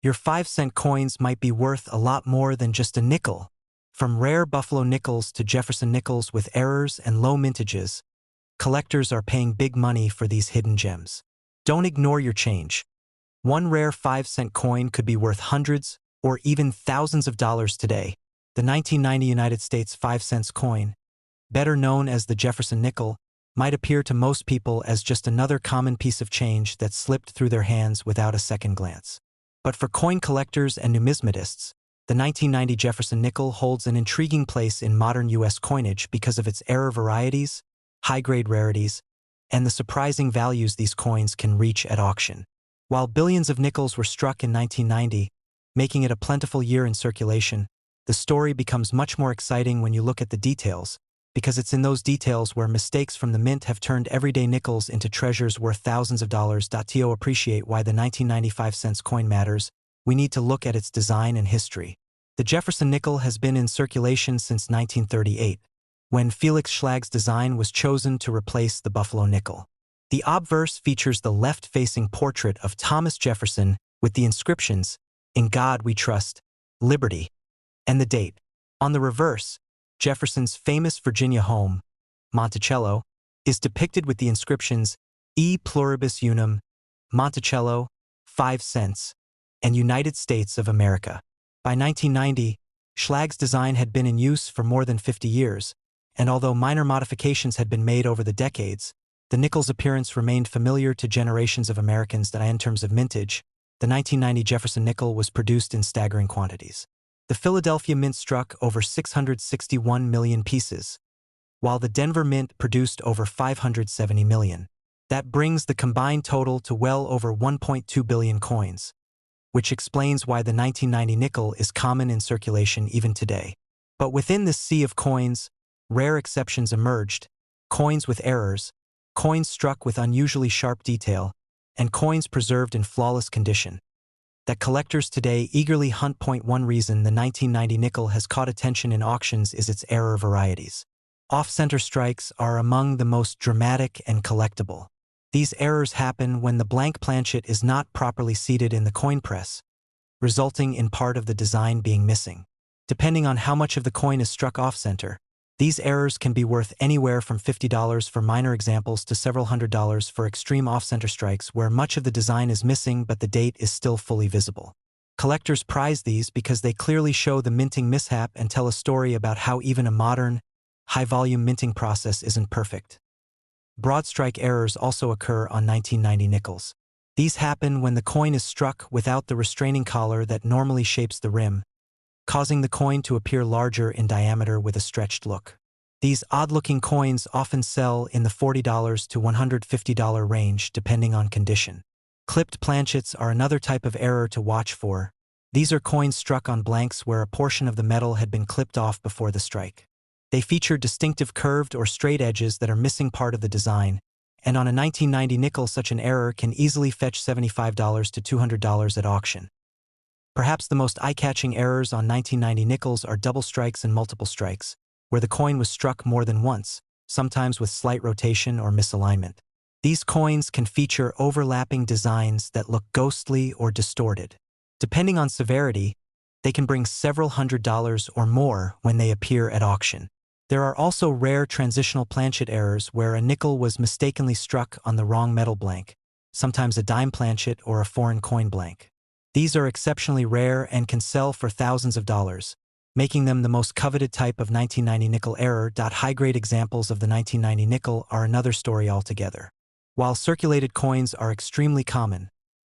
Your 5-cent coins might be worth a lot more than just a nickel. From rare Buffalo nickels to Jefferson nickels with errors and low mintages, collectors are paying big money for these hidden gems. Don't ignore your change. One rare 5-cent coin could be worth hundreds or even thousands of dollars today. The 1990 United States 5-cent coin, better known as the Jefferson nickel, might appear to most people as just another common piece of change that slipped through their hands without a second glance. But for coin collectors and numismatists, the 1990 Jefferson nickel holds an intriguing place in modern U.S. coinage because of its error varieties, high-grade rarities, and the surprising values these coins can reach at auction. While billions of nickels were struck in 1990, making it a plentiful year in circulation, the story becomes much more exciting when you look at the details, because it's in those details where mistakes from the mint have turned everyday nickels into treasures worth thousands of dollars. To appreciate why the 1995 cents coin matters, we need to look at its design and history. The Jefferson nickel has been in circulation since 1938, when Felix Schlag's design was chosen to replace the Buffalo nickel. The obverse features the left-facing portrait of Thomas Jefferson with the inscriptions, "In God We Trust, Liberty," and the date. On the reverse, Jefferson's famous Virginia home, Monticello, is depicted with the inscriptions E Pluribus Unum, Monticello, 5 cents, and United States of America. By 1990, Schlag's design had been in use for more than 50 years, and although minor modifications had been made over the decades, the nickel's appearance remained familiar to generations of Americans. In terms of mintage, the 1990 Jefferson nickel was produced in staggering quantities. The Philadelphia Mint struck over 661 million pieces, while the Denver Mint produced over 570 million. That brings the combined total to well over 1.2 billion coins, which explains why the 1990 nickel is common in circulation even today. But within this sea of coins, rare exceptions emerged: coins with errors, coins struck with unusually sharp detail, and coins preserved in flawless condition that collectors today eagerly hunt. One reason the 1990 nickel has caught attention in auctions is its error varieties. Off-center strikes are among the most dramatic and collectible. These errors happen when the blank planchet is not properly seated in the coin press, resulting in part of the design being missing. Depending on how much of the coin is struck off-center, these errors can be worth anywhere from $50 for minor examples to several $100s for extreme off-center strikes where much of the design is missing but the date is still fully visible. Collectors prize these because they clearly show the minting mishap and tell a story about how even a modern, high-volume minting process isn't perfect. Broad strike errors also occur on 1990 nickels. These happen when the coin is struck without the restraining collar that normally shapes the rim, causing the coin to appear larger in diameter with a stretched look. These odd-looking coins often sell in the $40 to $150 range depending on condition. Clipped planchets are another type of error to watch for. These are coins struck on blanks where a portion of the metal had been clipped off before the strike. They feature distinctive curved or straight edges that are missing part of the design, and on a 1990 nickel such an error can easily fetch $75 to $200 at auction. Perhaps the most eye-catching errors on 1990 nickels are double strikes and multiple strikes, where the coin was struck more than once, sometimes with slight rotation or misalignment. These coins can feature overlapping designs that look ghostly or distorted. Depending on severity, they can bring several $100s or more when they appear at auction. There are also rare transitional planchet errors where a nickel was mistakenly struck on the wrong metal blank, sometimes a dime planchet or a foreign coin blank. These are exceptionally rare and can sell for thousands of dollars, making them the most coveted type of 1990 nickel error. High-grade examples of the 1990 nickel are another story altogether. While circulated coins are extremely common,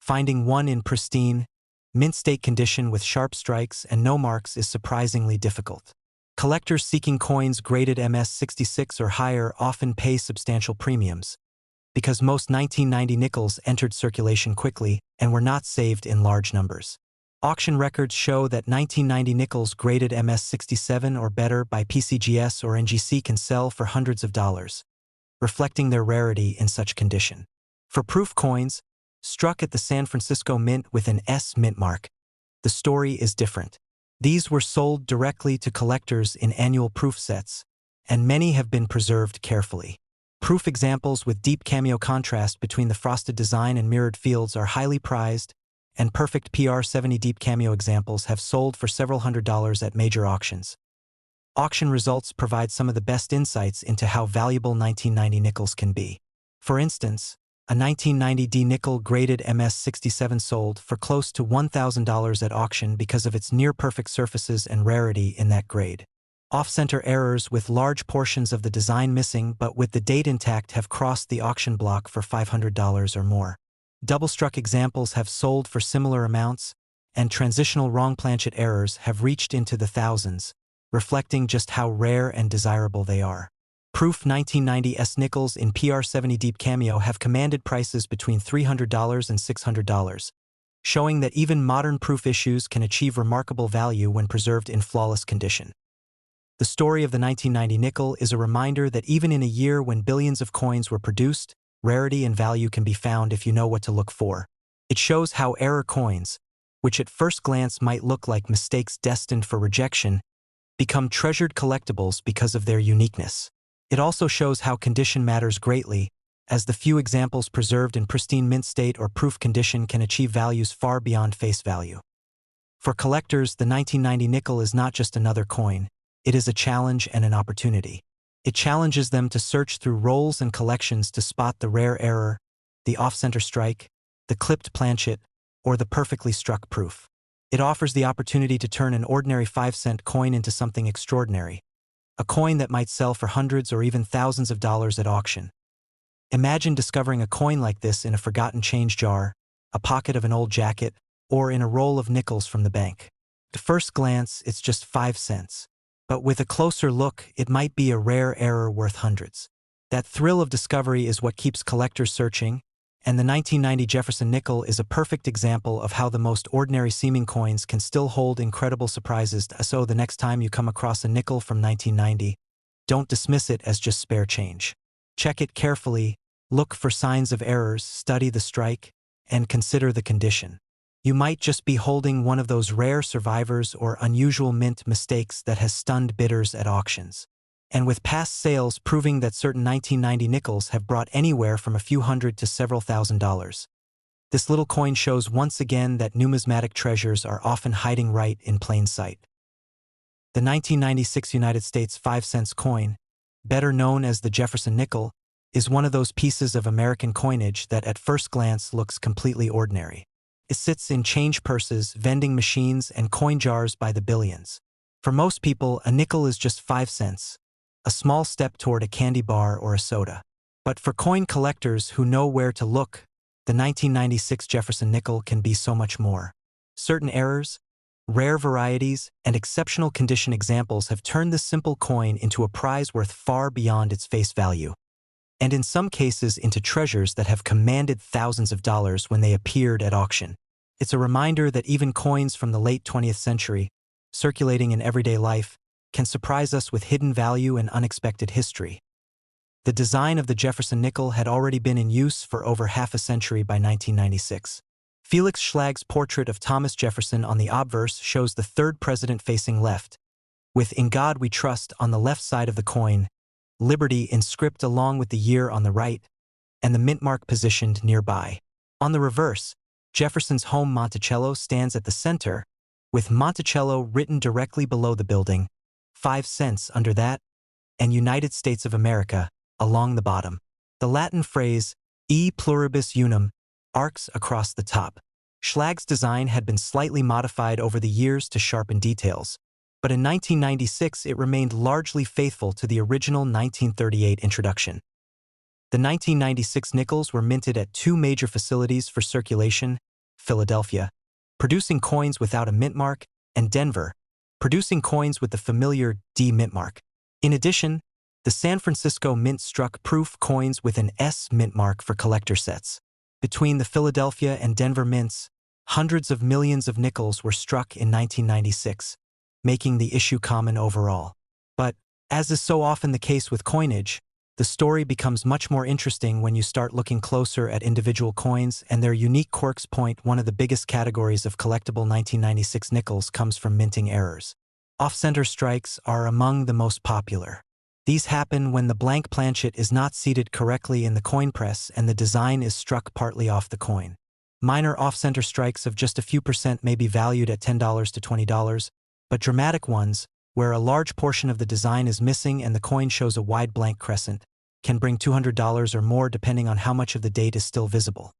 finding one in pristine, mint-state condition with sharp strikes and no marks is surprisingly difficult. Collectors seeking coins graded MS-66 or higher often pay substantial premiums, because most 1990 nickels entered circulation quickly and were not saved in large numbers. Auction records show that 1990 nickels graded MS-67 or better by PCGS or NGC can sell for hundreds of dollars, reflecting their rarity in such condition. For proof coins, struck at the San Francisco Mint with an S mint mark, the story is different. These were sold directly to collectors in annual proof sets, and many have been preserved carefully. Proof examples with deep cameo contrast between the frosted design and mirrored fields are highly prized and perfect PR70 deep cameo examples have sold for several $100s at major auctions. Auction results provide some of the best insights into how valuable 1990 nickels can be. For instance, a 1990D nickel graded MS67 sold for close to $1,000 at auction because of its near-perfect surfaces and rarity in that grade. Off-center errors with large portions of the design missing but with the date intact have crossed the auction block for $500 or more. Double-struck examples have sold for similar amounts, and transitional wrong planchet errors have reached into the thousands, reflecting just how rare and desirable they are. Proof 1990S nickels in PR70 deep cameo have commanded prices between $300 and $600, showing that even modern proof issues can achieve remarkable value when preserved in flawless condition. The story of the 1990 nickel is a reminder that even in a year when billions of coins were produced, rarity and value can be found if you know what to look for. It shows how error coins, which at first glance might look like mistakes destined for rejection, become treasured collectibles because of their uniqueness. It also shows how condition matters greatly, as the few examples preserved in pristine mint state or proof condition can achieve values far beyond face value. For collectors, the 1990 nickel is not just another coin. It is a challenge and an opportunity. It challenges them to search through rolls and collections to spot the rare error, the off-center strike, the clipped planchet, or the perfectly struck proof. It offers the opportunity to turn an ordinary 5-cent coin into something extraordinary, a coin that might sell for hundreds or even thousands of dollars at auction. Imagine discovering a coin like this in a forgotten change jar, a pocket of an old jacket, or in a roll of nickels from the bank. At first glance, it's just 5 cents. But with a closer look, it might be a rare error worth hundreds. That thrill of discovery is what keeps collectors searching, and the 1990 Jefferson nickel is a perfect example of how the most ordinary-seeming coins can still hold incredible surprises. So the next time you come across a nickel from 1990, don't dismiss it as just spare change. Check it carefully, look for signs of errors, study the strike, and consider the condition. You might just be holding one of those rare survivors or unusual mint mistakes that has stunned bidders at auctions. And with past sales proving that certain 1990 nickels have brought anywhere from a few hundred to several $1,000s. This little coin shows once again that numismatic treasures are often hiding right in plain sight. The 1996 United States 5-cent coin, better known as the Jefferson nickel, is one of those pieces of American coinage that at first glance looks completely ordinary. It sits in change purses, vending machines, and coin jars by the billions. For most people, a nickel is just 5 cents, a small step toward a candy bar or a soda. But for coin collectors who know where to look, the 1996 Jefferson nickel can be so much more. Certain errors, rare varieties, and exceptional condition examples have turned this simple coin into a prize worth far beyond its face value, and in some cases into treasures that have commanded thousands of dollars when they appeared at auction. It's a reminder that even coins from the late 20th century, circulating in everyday life, can surprise us with hidden value and unexpected history. The design of the Jefferson nickel had already been in use for over half a century by 1996. Felix Schlag's portrait of Thomas Jefferson on the obverse shows the third president facing left, with "In God We Trust" on the left side of the coin, Liberty in script along with the year on the right, and the mint mark positioned nearby. On the reverse, Jefferson's home Monticello stands at the center, with Monticello written directly below the building, 5 cents under that, and United States of America along the bottom. The Latin phrase, e pluribus unum, arcs across the top. Schlag's design had been slightly modified over the years to sharpen details, but in 1996 it remained largely faithful to the original 1938 introduction. The 1996 nickels were minted at 2 major facilities for circulation: Philadelphia, producing coins without a mint mark, and Denver, producing coins with the familiar D mint mark. In addition, the San Francisco Mint struck proof coins with an S mint mark for collector sets. Between the Philadelphia and Denver mints, hundreds of millions of nickels were struck in 1996, making the issue common overall. But, as is so often the case with coinage, the story becomes much more interesting when you start looking closer at individual coins and their unique quirks. One of the biggest categories of collectible 1996 nickels comes from minting errors. Off-center strikes are among the most popular. These happen when the blank planchet is not seated correctly in the coin press and the design is struck partly off the coin. Minor off-center strikes of just a few percent may be valued at $10 to $20, but dramatic ones, where a large portion of the design is missing and the coin shows a wide blank crescent, can bring $200 or more depending on how much of the date is still visible.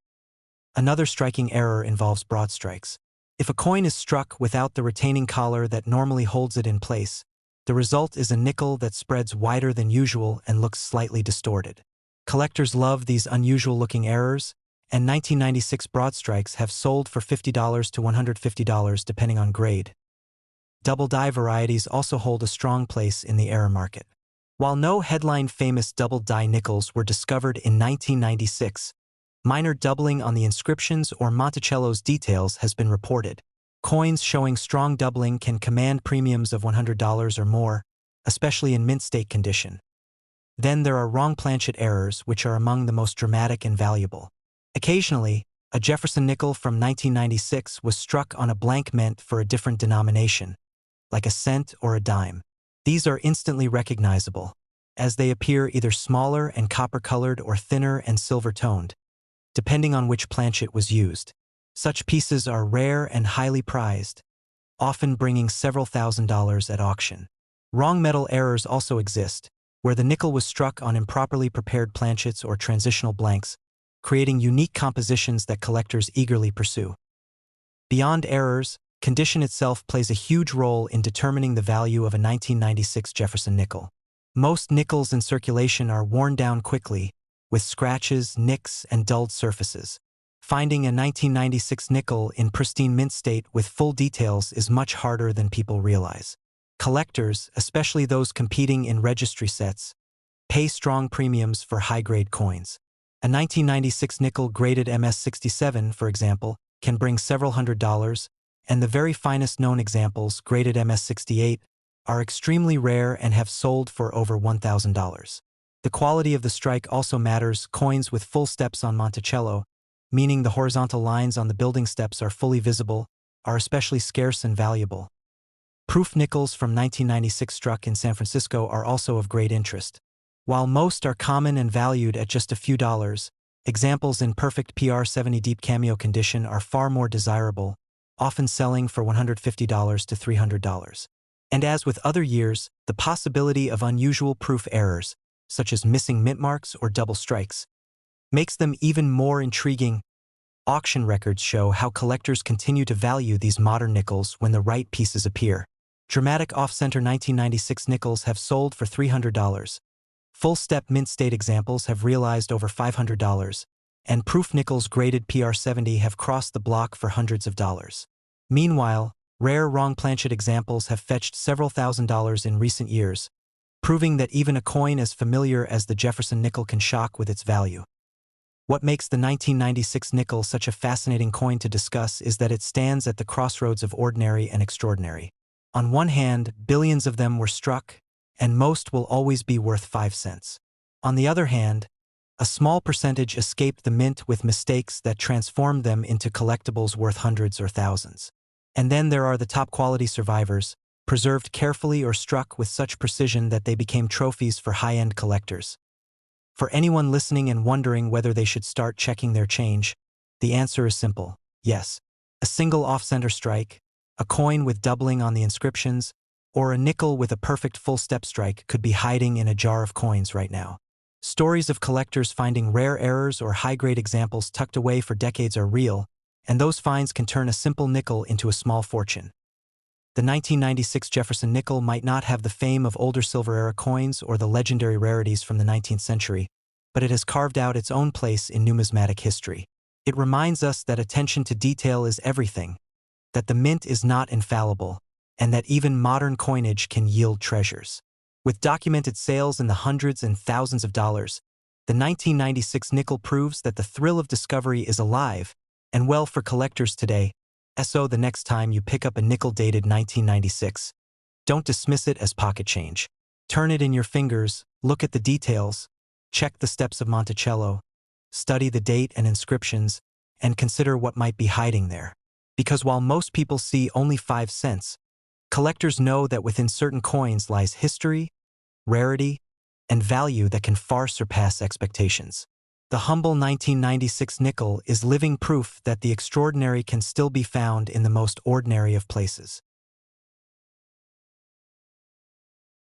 Another striking error involves broad strikes. If a coin is struck without the retaining collar that normally holds it in place, the result is a nickel that spreads wider than usual and looks slightly distorted. Collectors love these unusual-looking errors, and 1996 broad strikes have sold for $50 to $150 depending on grade. Double die varieties also hold a strong place in the error market. While no headline-famous double die nickels were discovered in 1996, minor doubling on the inscriptions or Monticello's details has been reported. Coins showing strong doubling can command premiums of $100 or more, especially in mint state condition. Then there are wrong planchet errors, which are among the most dramatic and valuable. Occasionally, a Jefferson nickel from 1996 was struck on a blank meant for a different denomination, like a cent or a dime. These are instantly recognizable, as they appear either smaller and copper-colored or thinner and silver-toned, depending on which planchet was used. Such pieces are rare and highly prized, often bringing several $1,000s at auction. Wrong metal errors also exist, where the nickel was struck on improperly prepared planchets or transitional blanks, creating unique compositions that collectors eagerly pursue. Beyond errors, condition itself plays a huge role in determining the value of a 1996 Jefferson nickel. Most nickels in circulation are worn down quickly, with scratches, nicks, and dulled surfaces. Finding a 1996 nickel in pristine mint state with full details is much harder than people realize. Collectors, especially those competing in registry sets, pay strong premiums for high-grade coins. A 1996 nickel graded MS67, for example, can bring several $100s, and the very finest known examples, graded MS68, are extremely rare and have sold for over $1,000. The quality of the strike also matters. Coins with full steps on Monticello, meaning the horizontal lines on the building steps are fully visible, are especially scarce and valuable. Proof nickels from 1996 struck in San Francisco are also of great interest. While most are common and valued at just a few dollars, examples in perfect PR70 deep cameo condition are far more desirable, often selling for $150 to $300. And as with other years, the possibility of unusual proof errors, such as missing mint marks or double strikes, makes them even more intriguing. Auction records show how collectors continue to value these modern nickels when the right pieces appear. Dramatic off-center 1996 nickels have sold for $300. Full-step mint state examples have realized over $500, and proof nickels graded PR70 have crossed the block for hundreds of dollars. Meanwhile, rare wrong planchet examples have fetched several $1,000s in recent years, proving that even a coin as familiar as the Jefferson nickel can shock with its value. What makes the 1996 nickel such a fascinating coin to discuss is that it stands at the crossroads of ordinary and extraordinary. On one hand, billions of them were struck, and most will always be worth 5 cents. On the other hand, a small percentage escaped the mint with mistakes that transformed them into collectibles worth hundreds or thousands. And then there are the top-quality survivors, preserved carefully or struck with such precision that they became trophies for high-end collectors. For anyone listening and wondering whether they should start checking their change, the answer is simple: yes. A single off-center strike, a coin with doubling on the inscriptions, or a nickel with a perfect full-step strike could be hiding in a jar of coins right now. Stories of collectors finding rare errors or high-grade examples tucked away for decades are real, and those finds can turn a simple nickel into a small fortune. The 1996 Jefferson nickel might not have the fame of older silver-era coins or the legendary rarities from the 19th century, but it has carved out its own place in numismatic history. It reminds us that attention to detail is everything, that the mint is not infallible, and that even modern coinage can yield treasures. With documented sales in the hundreds and thousands of dollars, the 1996 nickel proves that the thrill of discovery is alive and well for collectors today. So the next time you pick up a nickel-dated 1996, don't dismiss it as pocket change. Turn it in your fingers, look at the details, check the steps of Monticello, study the date and inscriptions, and consider what might be hiding there. Because while most people see only 5 cents, collectors know that within certain coins lies history, rarity, and value that can far surpass expectations. The humble 1996 nickel is living proof that the extraordinary can still be found in the most ordinary of places.